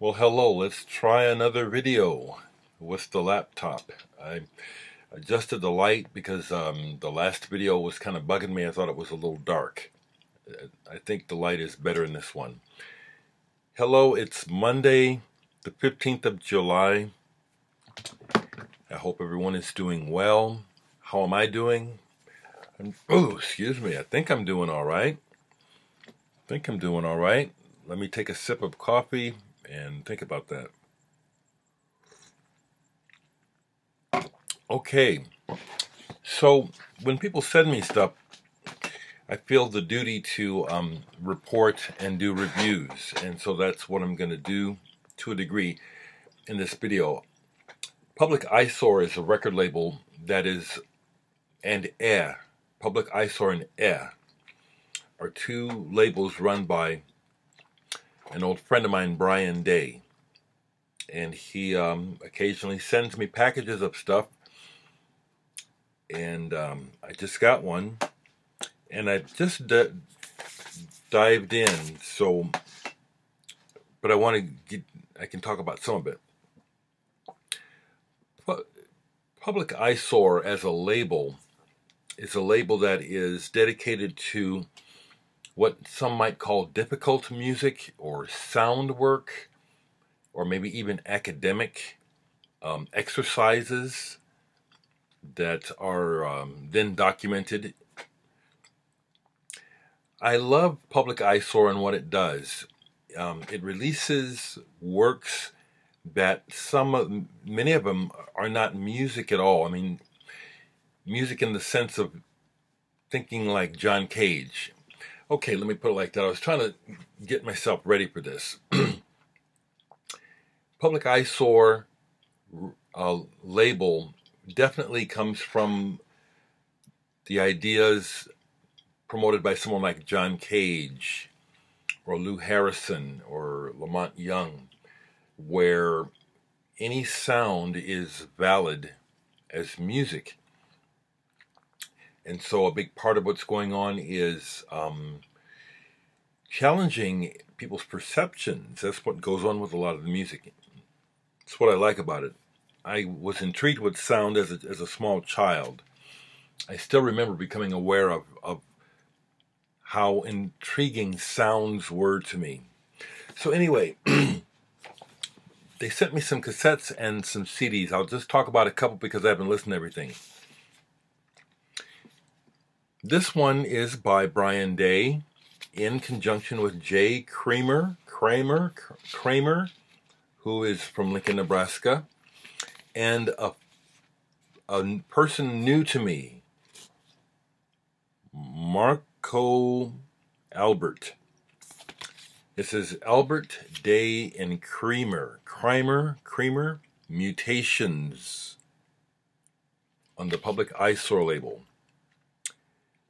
Well, hello, let's try another video with the laptop. I adjusted the light because the last video was kind of bugging me. I thought it was a little dark. I think the light is better in this one. Hello, it's Monday, the 15th of July. I hope everyone is doing well. How am I doing? Oh, excuse me. I think I'm doing all right. Let me take a sip of coffee and think about that. Okay, so when people send me stuff, I feel the duty to report and do reviews, and so that's what I'm going to do to a degree in this video. Public Eyesore is a record label that is, and Public Eyesore and are two labels run by an old friend of mine, Brian Day, and he occasionally sends me packages of stuff, and I just got one, and I just dived in, so, but I can talk about some of it. Public Eyesore as a label is a label that is dedicated to what some might call difficult music or sound work, or maybe even academic exercises that are then documented. I love Public Eyesore and what it does. It releases works that many of them are not music at all. I mean, music in the sense of thinking like John Cage. Okay, let me put it like that. I was trying to get myself ready for this. Public Eyesore label definitely comes from the ideas promoted by someone like John Cage or Lou Harrison or Lamont Young, where any sound is valid as music. And so a big part of what's going on is challenging people's perceptions. That's what goes on with a lot of the music. That's what I like about it. I was intrigued with sound as a small child. I still remember becoming aware of how intriguing sounds were to me. So anyway, they sent me some cassettes and some CDs. I'll just talk about a couple because I haven't listened to everything. This one is by Brian Day in conjunction with Jay Kramer, who is from Lincoln, Nebraska, and a person new to me, Marco Albert. This is Albert, Day, and Kramer, Mutations, on the Public Eyesore label.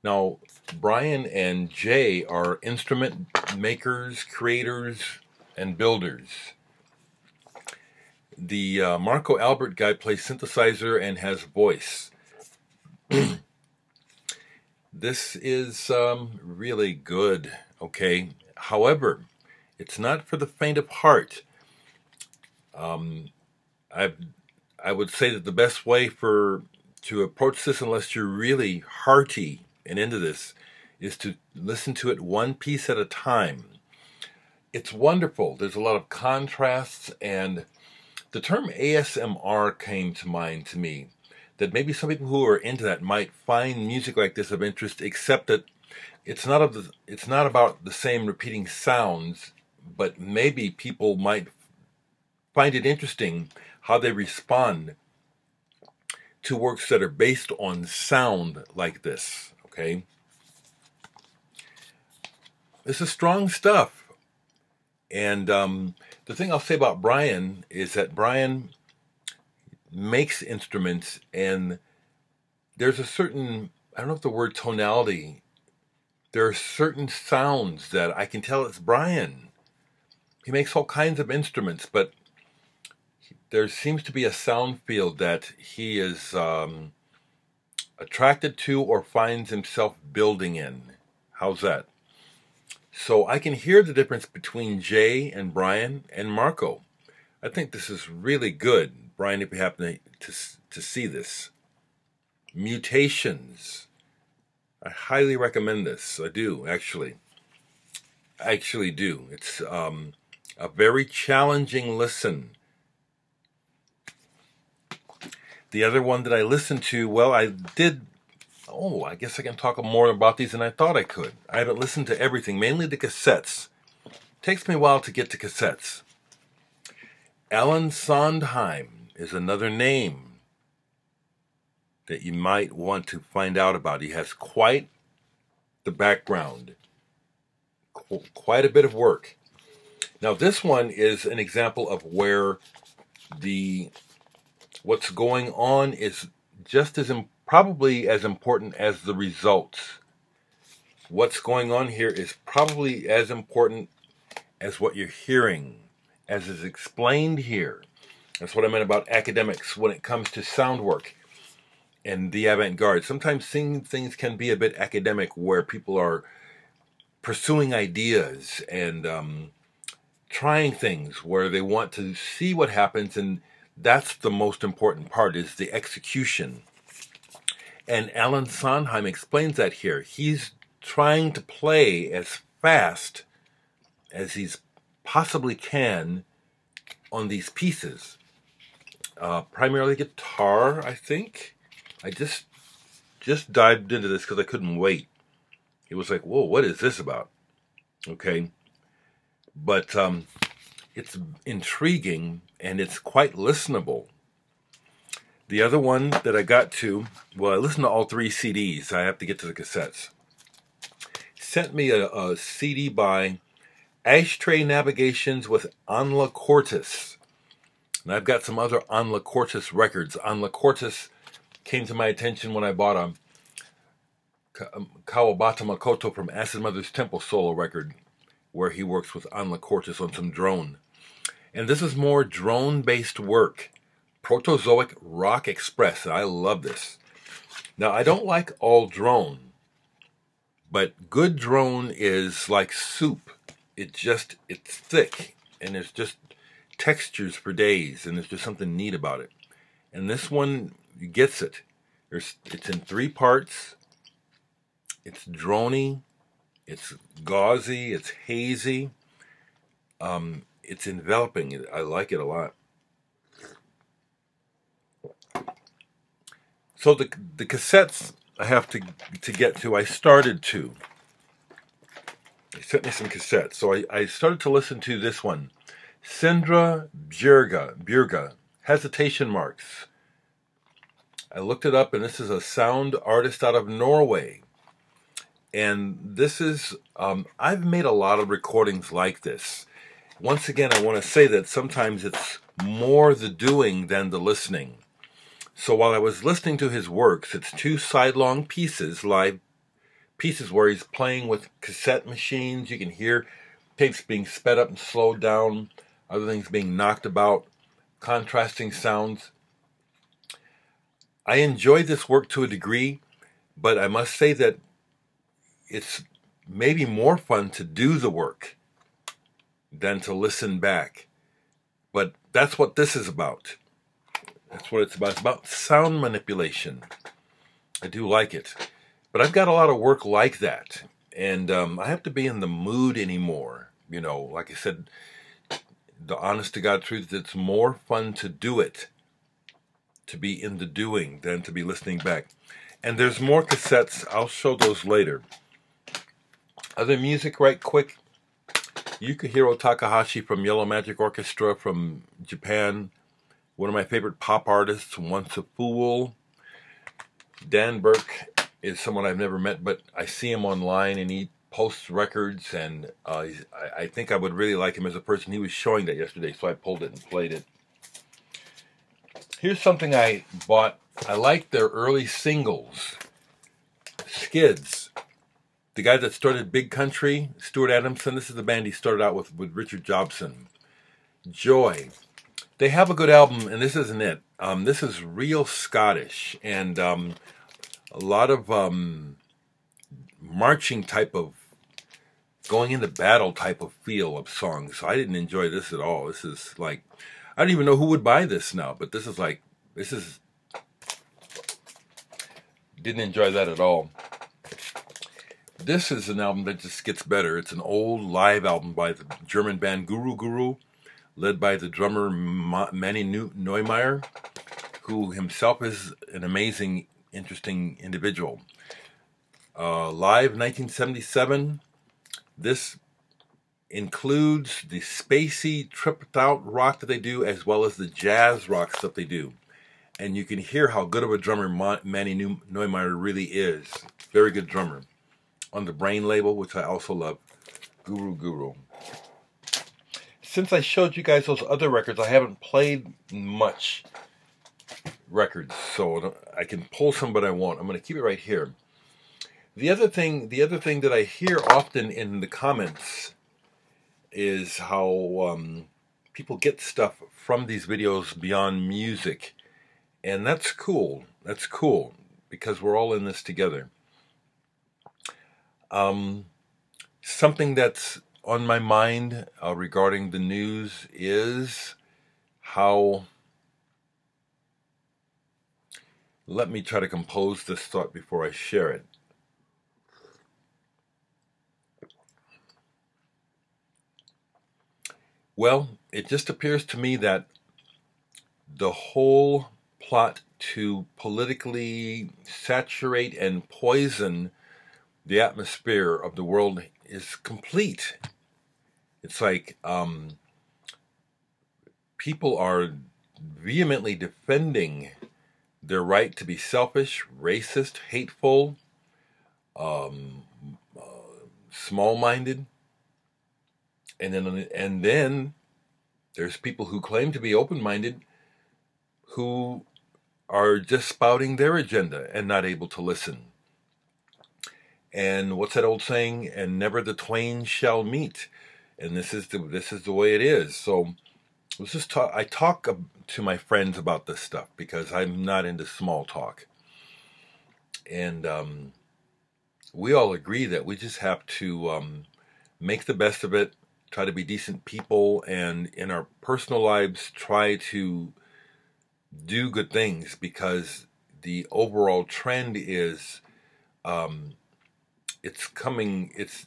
Now, Brian and Jay are instrument makers, creators, and builders. The Marco Albert guy plays synthesizer and has voice. This is really good, okay? However, it's not for the faint of heart. I would say that the best way to approach this, unless you're really hearty and into this, is to listen to it one piece at a time. It's wonderful. There's a lot of contrasts, and the term ASMR came to mind to me, that maybe some people who are into that might find music like this of interest, except that it's not about the same repeating sounds, but maybe people might find it interesting how they respond to works that are based on sound like this. Okay, this is strong stuff, and the thing I'll say about Brian is that Brian makes instruments, and there's a certain, I don't know if the word tonality, there are certain sounds that I can tell it's Brian. He makes all kinds of instruments, but there seems to be a sound field that he is attracted to or finds himself building in. How's that? So I can hear the difference between Jay and Brian and Marco. I think this is really good. Brian, if you happen to see this. Mutations. I highly recommend this. I do, actually. I actually do. It's a very challenging listen. The other one that I listened to, well, I did... Oh, I guess I can talk more about these than I thought I could. I haven't listened to everything, mainly the cassettes. Takes me a while to get to cassettes. Alan Sondheim is another name that you might want to find out about. He has quite the background, quite a bit of work. Now, this one is an example of where what's going on is just as probably as important as the results. What's going on here is probably as important as what you're hearing, as is explained here. That's what I meant about academics when it comes to sound work and the avant-garde. Sometimes things can be a bit academic where people are pursuing ideas and trying things where they want to see what happens, and that's the most important part, is the execution. And Alan Sondheim explains that here. He's trying to play as fast as he's possibly can on these pieces. Primarily guitar, I think. I just dived into this because I couldn't wait. It was like, whoa, what is this about? Okay. But it's intriguing and it's quite listenable. The other one that I got to, well, I listened to all 3 CDs. I have to get to the cassettes. Sent me a CD by Ashtray Navigations with Anla Cortis. And I've got some other Anla Cortis records. Anla Cortis came to my attention when I bought a Kawabata Makoto from Acid Mother's Temple solo record, where he works with Anla Cortis on some drone. And this is more drone-based work. Protozoic Rock Express. I love this. Now, I don't like all drone, but good drone is like soup. It's thick, and there's just textures for days, and there's just something neat about it. And this one gets it. It's in 3 parts. It's droney. It's gauzy. It's hazy. It's enveloping. I like it a lot. So the cassettes I have to get to, I started to. They sent me some cassettes. So I started to listen to this one. Sindre Bjørga, Hesitation Marks. I looked it up, and this is a sound artist out of Norway. And this is, I've made a lot of recordings like this. Once again, I want to say that sometimes it's more the doing than the listening. So while I was listening to his works, it's 2 sidelong pieces, live pieces where he's playing with cassette machines. You can hear tapes being sped up and slowed down, other things being knocked about, contrasting sounds. I enjoyed this work to a degree, but I must say that it's maybe more fun to do the work than to listen back. But that's what this is about. That's what it's about. It's about sound manipulation. I do like it. But I've got a lot of work like that. And I have to be in the mood anymore. You know, like I said, the honest to God truth, it's more fun to do it, to be in the doing, than to be listening back. And there's more cassettes. I'll show those later. Other music right quick. Yukihiro Takahashi from Yellow Magic Orchestra from Japan. One of my favorite pop artists, Once a Fool. Dan Burke is someone I've never met, but I see him online and he posts records, and I think I would really like him as a person. He was showing that yesterday, so I pulled it and played it. Here's something I bought. I like their early singles. Skids. The guy that started Big Country, Stuart Adamson, this is the band he started out with Richard Jobson. Joy. They have a good album, and this isn't it. This is real Scottish, and a lot of marching type of going into battle type of feel of songs. So I didn't enjoy this at all. This is like, I don't even know who would buy this now, but this is like, didn't enjoy that at all. This is an album that just gets better. It's an old live album by the German band Guru Guru, led by the drummer Manny Neumeier, who himself is an amazing, interesting individual. Live 1977. This includes the spacey, tripped out rock that they do, as well as the jazz rock stuff they do. And you can hear how good of a drummer Manny Neumeier really is. Very good drummer. On the Brain label, which I also love, Guru Guru. Since I showed you guys those other records, I haven't played much records, so I can pull some, but I won't. I'm going to keep it right here. The other thing that I hear often in the comments is how people get stuff from these videos beyond music, and that's cool. That's cool because we're all in this together. Something that's on my mind regarding the news is how. Let me try to compose this thought before I share it. Well, it just appears to me that the whole plot to politically saturate and poison the atmosphere of the world is complete. It's like people are vehemently defending their right to be selfish, racist, hateful, small-minded. And then there's people who claim to be open-minded who are just spouting their agenda and not able to listen. And what's that old saying? And never the twain shall meet. And this is the way it is. So I talk to my friends about this stuff because I'm not into small talk. And we all agree that we just have to make the best of it, try to be decent people, and in our personal lives try to do good things, because the overall trend is it's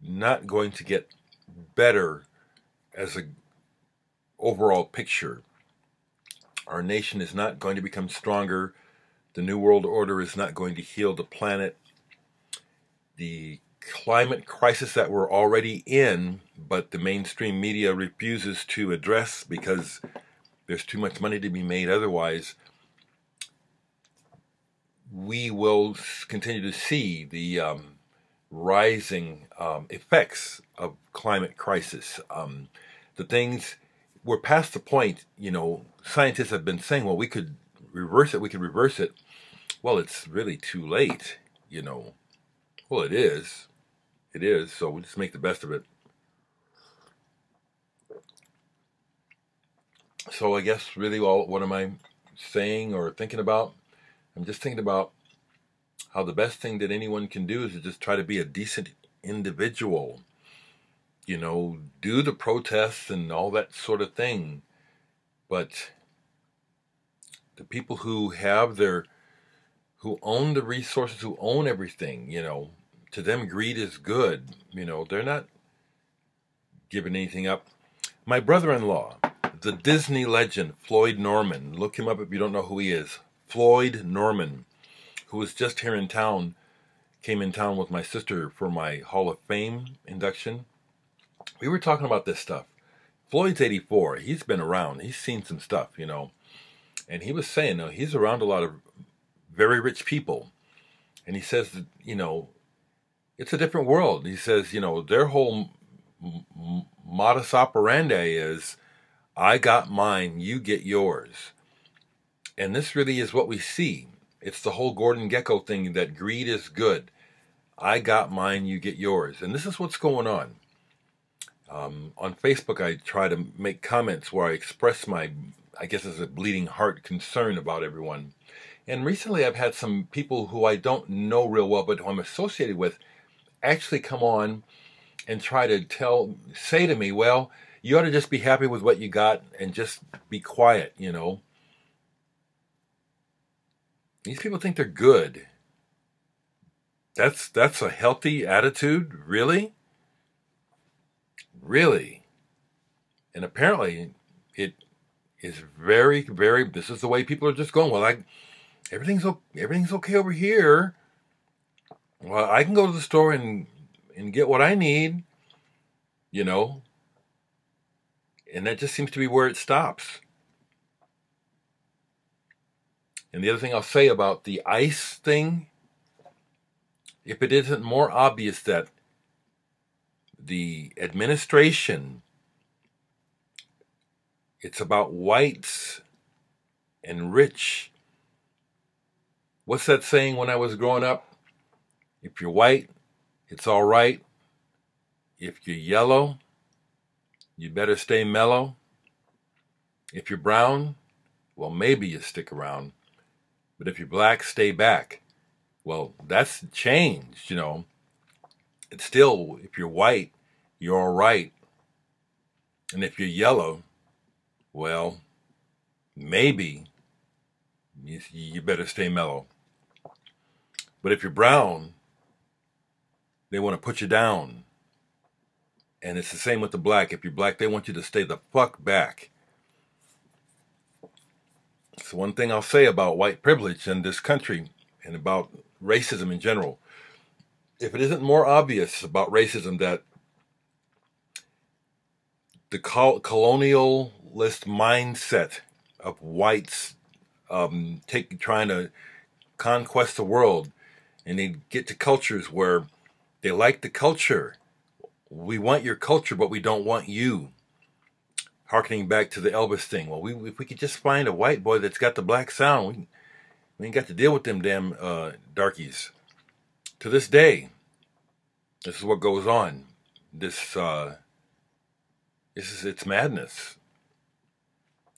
not going to get better as a overall picture. Our nation is not going to become stronger. The New World Order is not going to heal the planet. The climate crisis that we're already in, but the mainstream media refuses to address because there's too much money to be made otherwise, we will continue to see the rising effects of climate crisis. The things, we're past the point, scientists have been saying, well, we could reverse it. Well, it's really too late, Well, it is, so we'll just make the best of it. So I guess really what am I saying or thinking about? I'm just thinking about how the best thing that anyone can do is to just try to be a decent individual. Do the protests and all that sort of thing. But the people who own the resources, who own everything, to them greed is good. They're not giving anything up. My brother-in-law, the Disney legend, Floyd Norman, look him up if you don't know who he is. Floyd Norman, who was just here in town, came in town with my sister for my Hall of Fame induction. We were talking about this stuff. Floyd's 84. He's been around. He's seen some stuff, And he was saying, he's around a lot of very rich people. And he says that, it's a different world. He says, their whole modus operandi is, I got mine, you get yours. And this really is what we see. It's the whole Gordon Gekko thing, that greed is good. I got mine, you get yours. And this is what's going on. On Facebook, I try to make comments where I express my, I guess as a bleeding heart, concern about everyone. And recently I've had some people who I don't know real well, but who I'm associated with, actually come on and try to say to me, well, you ought to just be happy with what you got and just be quiet, you know. These people think they're good. That's a healthy attitude, really? Really? And apparently it is very, very, this is the way people are just going. Well, everything's okay over here. Well, I can go to the store and get what I need, you know. And that just seems to be where it stops. And the other thing I'll say about the ICE thing, if it isn't more obvious that the administration, it's about whites and rich. What's that saying when I was growing up? If you're white, it's all right. If you're yellow, you better stay mellow. If you're brown, well, maybe you stick around. But if you're black, stay back. Well, that's changed, you know. It's still, if you're white, you're all right. And if you're yellow, well, maybe you better stay mellow. But if you're brown, they want to put you down. And it's the same with the black. If you're black, they want you to stay the fuck back. So one thing I'll say about white privilege in this country and about racism in general, if it isn't more obvious about racism that the colonialist mindset of whites trying to conquest the world, and they get to cultures where they like the culture. We want your culture, but we don't want you. Harkening back to the Elvis thing. Well, if we could just find a white boy that's got the black sound, we ain't got to deal with them damn darkies. To this day, this is what goes on. It's madness.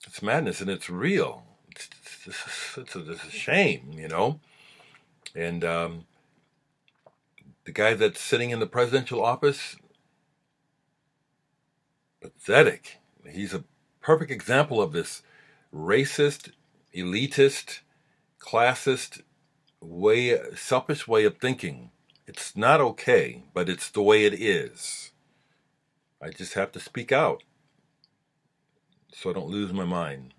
It's madness, and it's real. It's a shame, you know. And the guy that's sitting in the presidential office, pathetic. He's a perfect example of this racist, elitist, classist selfish way of thinking. It's not okay, but it's the way it is. I just have to speak out so I don't lose my mind.